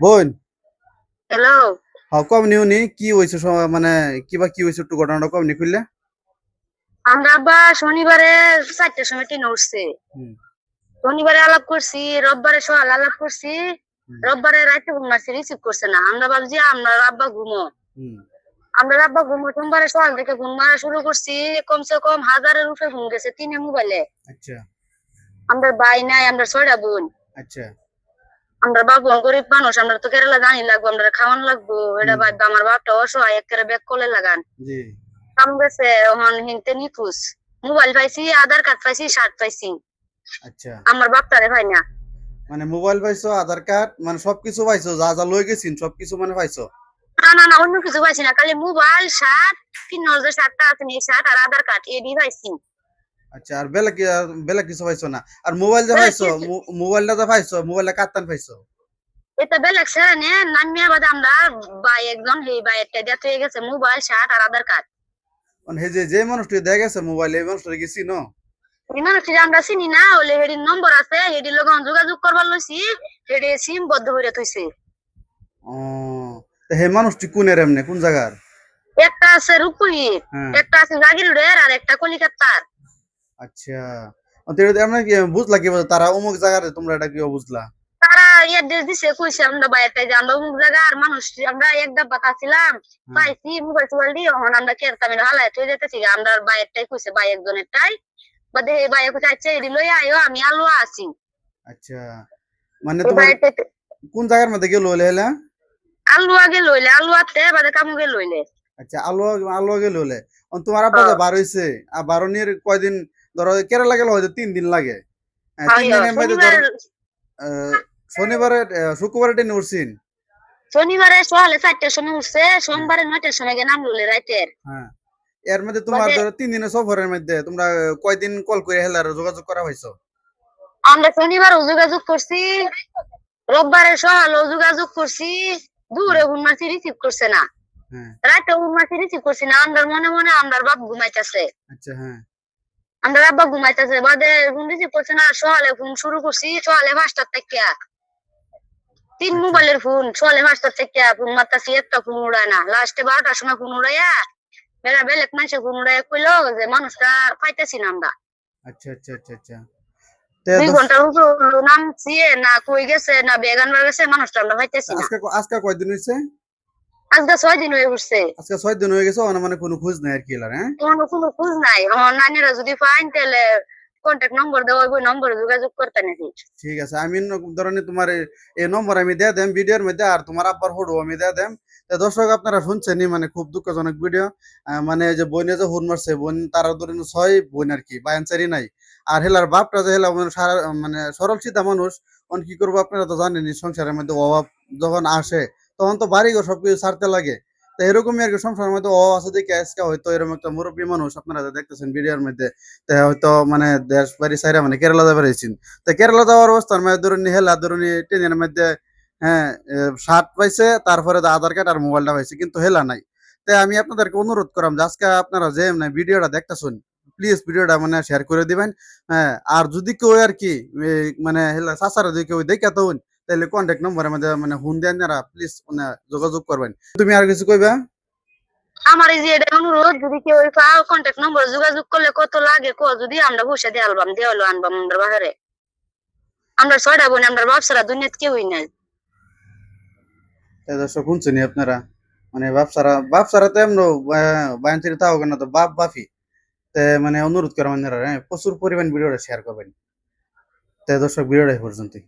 বোন। হ্যালো। কম নিউনি কি হয়েছে মানে কি হয়েছে একটু ঘটনাটা কম নি খুললে। আমরা আব্বা শনিবারে 4টার সময় ট্রেনে উঠছে। হুম, শনিবারে আলাপ করছি, রোববারে সকাল আলাপ করছি, হুম, রোববারে রাতে ঘুম মারছি, রিসিভ করছে না। আমরা ভাবছি আমরা আব্বা ঘুমো। হুম। সোমবারে সকাল থেকে ঘুম মারা শুরু করছি। কমসে কম হাজারের উপরে ঘুম গেছে তিনে মোবাইলে। আচ্ছা, আমরা ভাই নাই, আমরা 6টা বোন। আচ্ছা। আমরা বাবু গরিব মানুষ, আমরা তো কেরালা জানি লাগবো, আমরা খাওয়ান লাগবো। এটা হুম, বাদ আমার বাপটা অসহায়, একেবারে ব্যাগ কোলে লাগান জি। কাম গেছে। ওখান হিনতে নিখুঁজ। মোবাইল পাইছি, আধার কার্ড পাইছি, শার্ট পাইছি। আচ্ছা, আমার বাপটারে ভাই না। মানে মোবাইল পাইছো, আধার কার্ড, মানে সবকিছু পাইছো, যা যা লই গেছিন সবকিছু মানে পাইছো। না না না, অন্য কিছু পাইছি না, খালি মোবাইল, শার্ট, 3 হাজার শার্টটা আছে এই শার্ট আর আধার কার্ড এডি পাইছি। আচ্ছা, আর বেলা কিছু পাইছো না। আর মোবাইল যা বেলা পাইছো, কি মোবাইলটা যা পাইছো, মোবাইলটা কাত্তান পাইছো। এটা বেলেগ ছেড়ে নে নামিয়া বাদে আমরা ভাই একজন এই ভাইয়েরটা দিয়ে হয়ে গেছে মোবাইল, শার্ট আর আধার কার্ড। মানে যে মানুষটি দেখা গেছে মোবাইল, এই মানুষটা গেছি ন। এই মানুষটি আমরা চিনি না, হলে হেডির নম্বর আছে, হেডির লগে যোগাযোগ করবার লইছি, হেডি সিম বদ্ধ হইয়া থইছে। ও, তা হে মানুষটি কোনের এমনি কোন জায়গার? একটা আছে রূপপুরি, হ্যাঁ। একটা আছে জাগিরোডের আর একটা কলিকাতার। আচ্ছা, আমরা কি বুঝলা কি তারা অমুক জায়গার, তোমরা এটা কি বুঝলা? তারা অ্যাড্রেস দিছে, কইছে আমরা বাইরে যে আমরা অমুক জায়গার মানুষ। আমরা এক ডাব্বা ছিলাম, হ্যাঁ। পাইছি মোবাইল টোবাইল দিয়ে, এখন আমরা কেরতাম হালায় তুই যেতেছি। আমরা বাইরটাই কইছে, ভাই একজনেরটাই বাদে এই ভাই কইছে আচ্ছা এডি লই আইও, আমি আলু আছি। আচ্ছা, মানে এই তোমার বাইরটাই কোন জায়গার মধ্যে গেল হলে হেলা? আলু আগে লইলে, আলু আতে বাদে কামুকে লইলে। আচ্ছা, আলো আলো গেল হলে তোমার আব্বা যে হ্যাঁ বার হইছে, আর বারণের কয়দিন? ধরো কেরালা গেল হয়তো 3 দিন লাগে। হ্যাঁ, 3 দিনের মধ্যে শনিবার। ধরো শনিবারে শুক্রবারে ট্রেনে উঠছিন। শনিবারে সকালে 4টার সময় উঠছে, হ্যাঁ, সোমবারে 9টার সময় গিয়ে নাম লইলে রাইতের। হ্যাঁ। এর মধ্যে তোমার বাদে ধরো 3 দিনের সফরের মধ্যে তোমরা কয়দিন কল করে হেলার যোগাযোগ করা হয়েছো? আমরা শনিবারও যোগাযোগ করছি, রোববারে সকালেও যোগাযোগ করছি, হুম, দূরে ফোন মারছি, রিসিভ করছে না। হ্যাঁ। রাতে ফোন মারছি, রিসিভ করছি না। আমরার মনে মনে আমরার বাপ ঘুমাইতেছে, আচ্ছা, হ্যাঁ। আমরার আব্বা ঘুমাইতেছে। বাদে ফোন রিসিভ করছে না, সকালে ফোন শুরু করছি, সকালে 5টার থেকে তিন আচ্ছা, মোবাইলের ফোন, সকালে 5টার থেকে ফোন মারতাছি, একটা ফোন উড়ায় না। লাস্টে 12টার সময় ফোন উড়াইয়া বেলেগ মানুষের ফোন উড়াইয়া কইলো যে মানুষটা পাইতেছি না আমরা। আচ্ছা, আচ্ছা, আচ্ছা, আচ্ছা। 2 ঘন্টার উপর নামছি, না কই গেছে না বেগান গেছে, মানুষটা আমরা পাইতেছি না। আজকে কয়দিন হয়েছে? আজকে 6 দিন হয়ে উঠছে, আজকে 6 দিন হয়ে গেছে, মানে কোনো খোঁজ নাই আর কি এলার, হ্যাঁ। কোনো খোঁজ নাই। আমার নানিরা যদি পাইন তাহলে কন্ট্যাক্ট নম্বর দেওয়া ওই নম্বরে যোগাযোগ করতে নাকি। ঠিক আছে, আমি ধরনের তোমার এই নম্বর আমি দিয়ে দেম ভিডিওর মধ্যে, আর তোমার আব্বার ফটো আমি দিয়ে দেম। তো দর্শক আপনারা শুনছেনই, মানে খুব দুঃখজনক ভিডিও। মানে যে বোনে যে হুন মারছে, বোন তারা ধরেন 6 বোন আর কি, বায়ানচারি নাই। আর হেলার বাপটা যে হেলা মানে মানে সরল সিধা মানুষ। অন কি করবো, আপনারা তো জানেনই, সংসারের মধ্যে অভাব যখন আসে তখন তো বাড়িঘর সবকিছু ছাড়তে লাগে। তো এরকমই আর কি, সংসারের মধ্যে অভাব আছে দেখে আজকে হয়তো এরকম একটা মুরব্বী মানুষ আপনারা যা দেখতেছেন ভিডিওর মধ্যে, তা হয়তো মানে দেশ বাড়ি সাইরা মানে কেরালা যাবে রয়েছেন। তো কেরালা যাওয়ার অবস্থার মধ্যে ধরুন হেলা ধরুন ট্রেনের মধ্যে, হ্যাঁ, শার্ট পাইছে, তারপরে আধার কার্ড আর মোবাইলটা পাইছে, কিন্তু হেলা নাই। তাই আমি আপনাদেরকে অনুরোধ করাম যে আজকে আপনারা যে মানে ভিডিওটা দেখতেছেন, প্লিজ ভিডিওটা মানে শেয়ার করে দিবেন। হ্যাঁ, আর যদি কেউ আর কি মানে হেলা চাচারা যদি কেউ দেখে তখন, তাহলে কন্ট্যাক্ট নম্বরের মধ্যে মানে ফোন দেন, প্লিজ মানে যোগাযোগ করবেন। তুমি আর কিছু কইবা? আমার এই যে এটা অনুরোধ, যদি কেউ পাও কন্ট্যাক্ট নম্বর যোগাযোগ করলে কত লাগে যদি আমরা বসে দিয়ে আলবাম দিয়ে হলো আনবাম আমরা বাহারে। আমরা 6টা বোন, আমরা বাপ ছাড়া দুনিয়াতে কেউই নাই। তাই দর্শক শুনছেনি আপনারা, মানে বাপ সারা তো এমন বায়ান তাও কেন, তো বাপ বাপি। মানে অনুরোধ করা মানে, হ্যাঁ, প্রচুর পরিমাণ ভিডিওটা শেয়ার করবেন। তাই দর্শক ভিডিওটা এই পর্যন্তই।